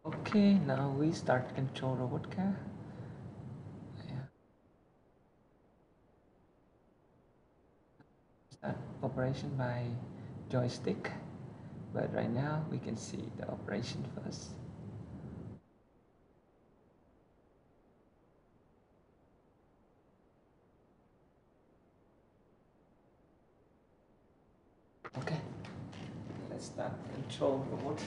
Okay, now we start control robot car. Yeah, start operation by joystick, but right now we can see the operation first. Okay, let's start control robot.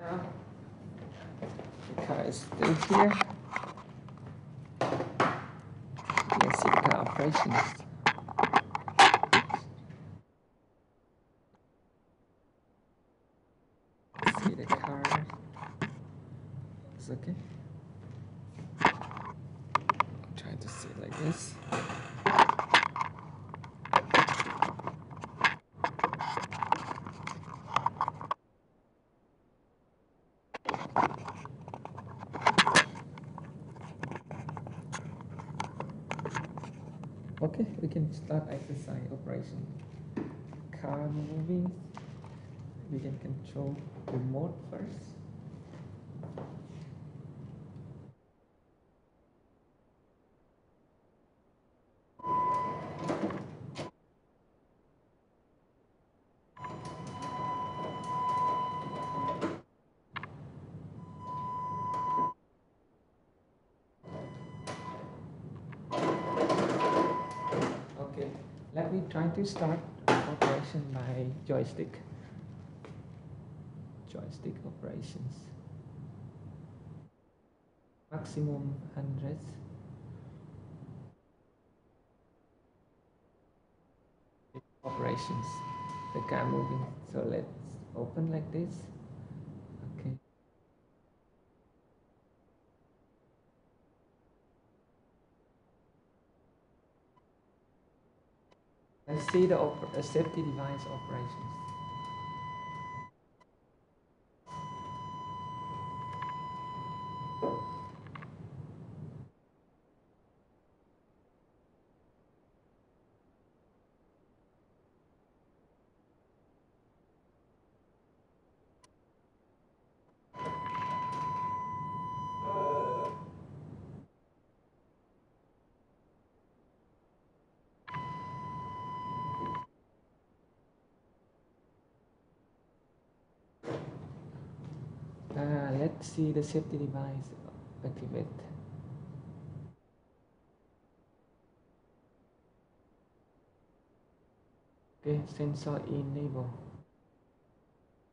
Now the car is still here. You can see the car operations. See the car. It's okay. Try to see it like this. Okay, we can start exercise operation. Car moving. We can control remote first. Okay, let me try to start operation by joystick. Joystick operations. Maximum 100 operations. The car moving. So let's open like this. Okay. Let's see the safety device operations. Let's see the safety device activate. Okay, sensor enable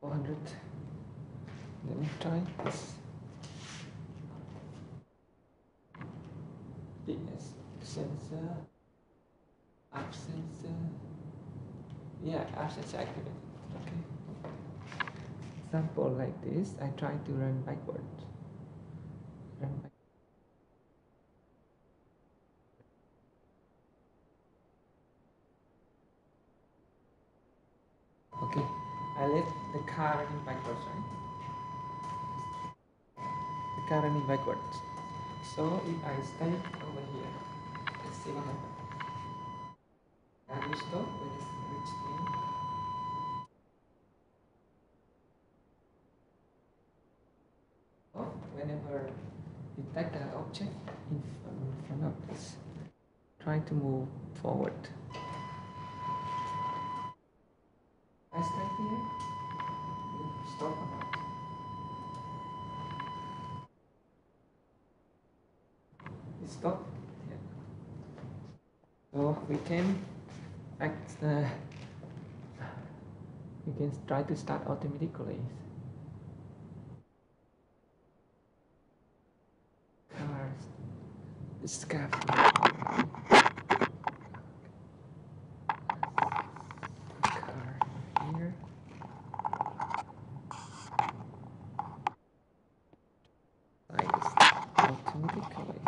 400. Let me try this. PS sensor, up sensor. Yeah, up sensor activated. Okay. Example like this, I try to run backwards. Run back. Okay, I let the car running backwards, right? The car running backwards. So if I stay over here, let's see what happens. I will stop when it's reached in. Oh, whenever detect an object in front of this, try to move forward. I stay here, stop or not. Stop. Yeah. So we can act. We can try to start automatically. Cars. Scaffold. Car here. Like automatically.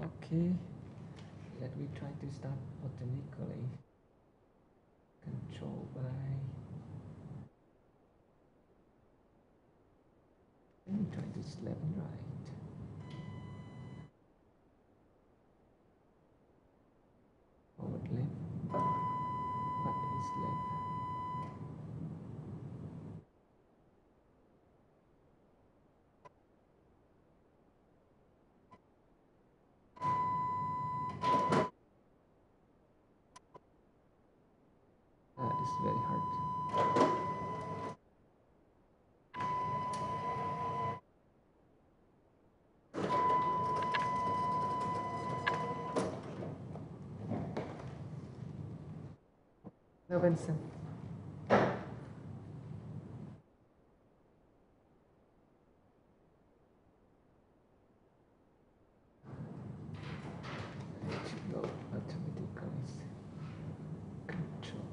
Okay, let me try to start automatically. Control by. Let me try this left and right. Forward left. What is left? It's very hard. No, Vincent. It should go automatically. Control.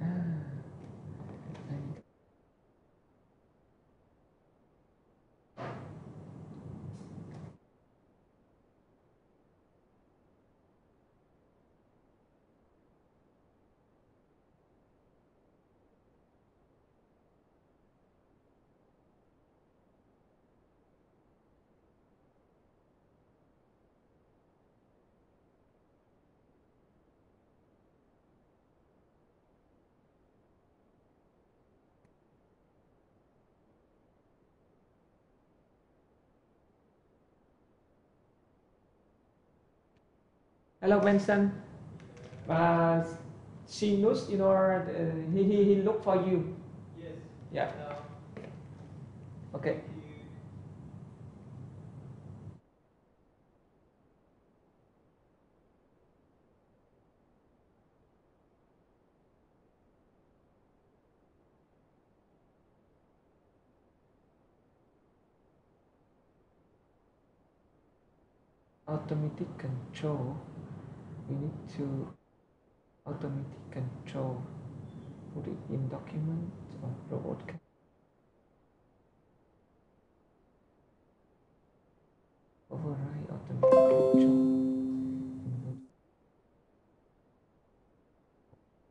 I need. Hello, Vincent. Uh, she knows, he look for you. Yes. Yeah. Okay. Automatic control. We need to automatic control. Put it in document or robot. Override automatic control.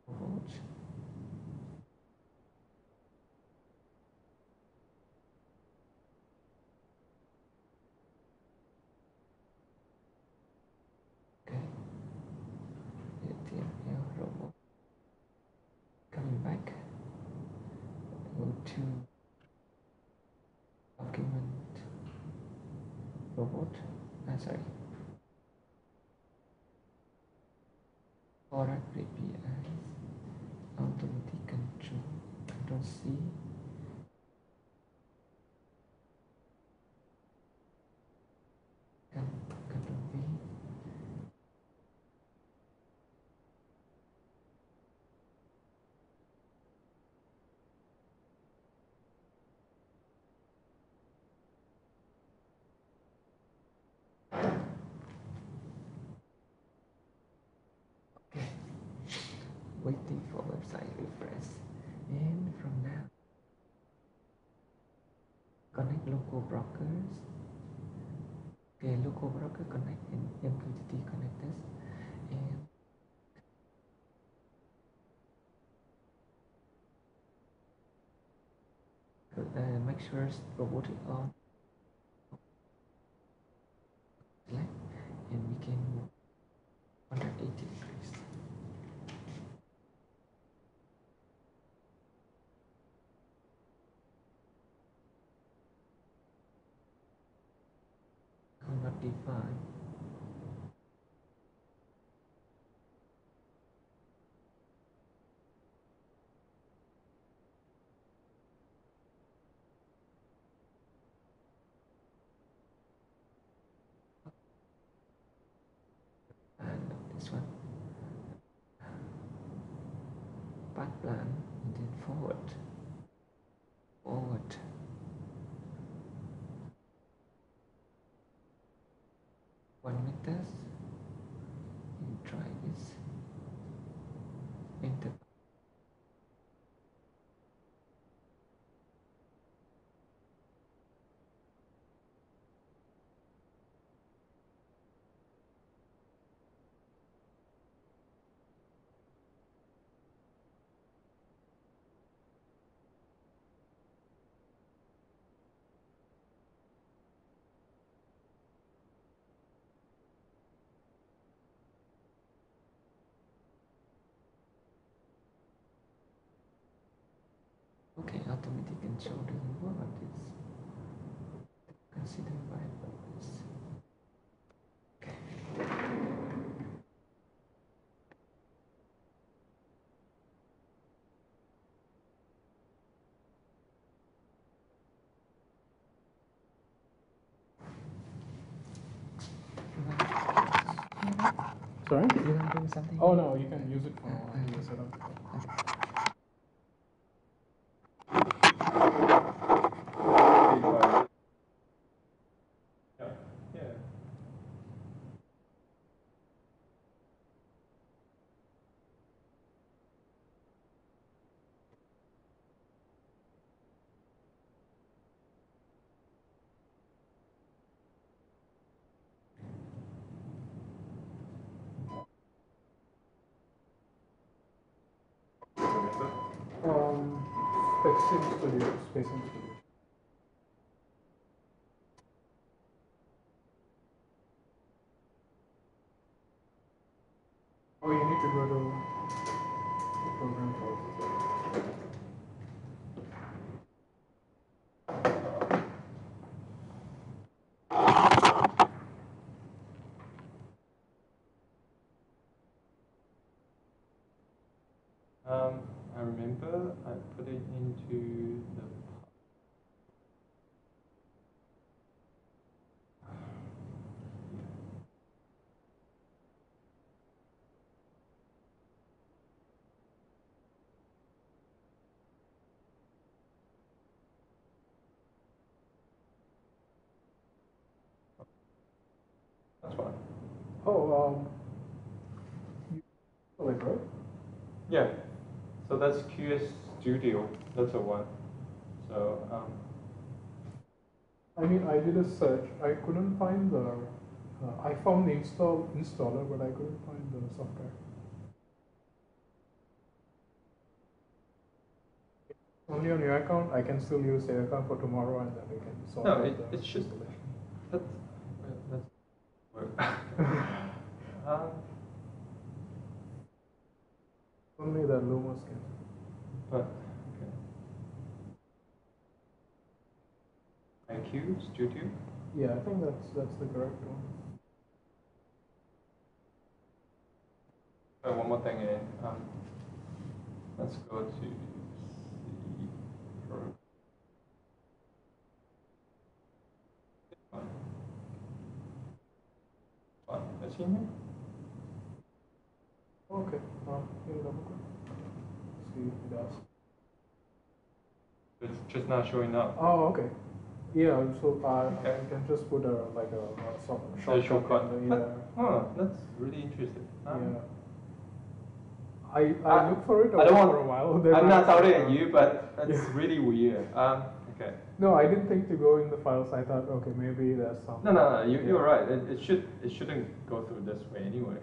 Robot. Okay. ATML robot. Coming back. Go to document robot. Sorry. Oracle APIs, automatic control C, control V, okay, waiting for website refresh, and from now, connect local brokers. Okay, local broker connect in MQTT connectors, and make sure it's robotic on, select, and we can move 180 degrees. Not defined. And this one, path plan, and then forward, 1 meters. You try this. Enter. Okay, automatic control doesn't work on this. Consider variables. Okay. Sorry? You want to do something? Oh no, you can use it for your setup. Yeah. Spacing studio. Oh, you need to go to the program files. I remember I put it into the. That's fine. Oh, you like right? Yeah. So that's QS Studio. That's a one. So I mean, I did a search. I couldn't find the. I found the installer, but I couldn't find the software. Only on your account. I can still use your account for tomorrow, and then we can solve. No, it should. That's only the Lumos can. But okay. IQ Studio. Yeah, I think that's the correct one. one more thing in. Let's go to C program. That's in here? Okay. Here, double click. See if it does. It's just not showing up. Oh, okay. Yeah, so Okay. I can just put a Shortcut. in the, Oh, that's really interesting. yeah. I looked for it I don't want, for a while. Then I'm not shouting at uh, you, but that's yeah. really weird. Okay. No, I didn't think to go in the files. I thought, okay, maybe there's some. No, you're right. It shouldn't go through this way anyway.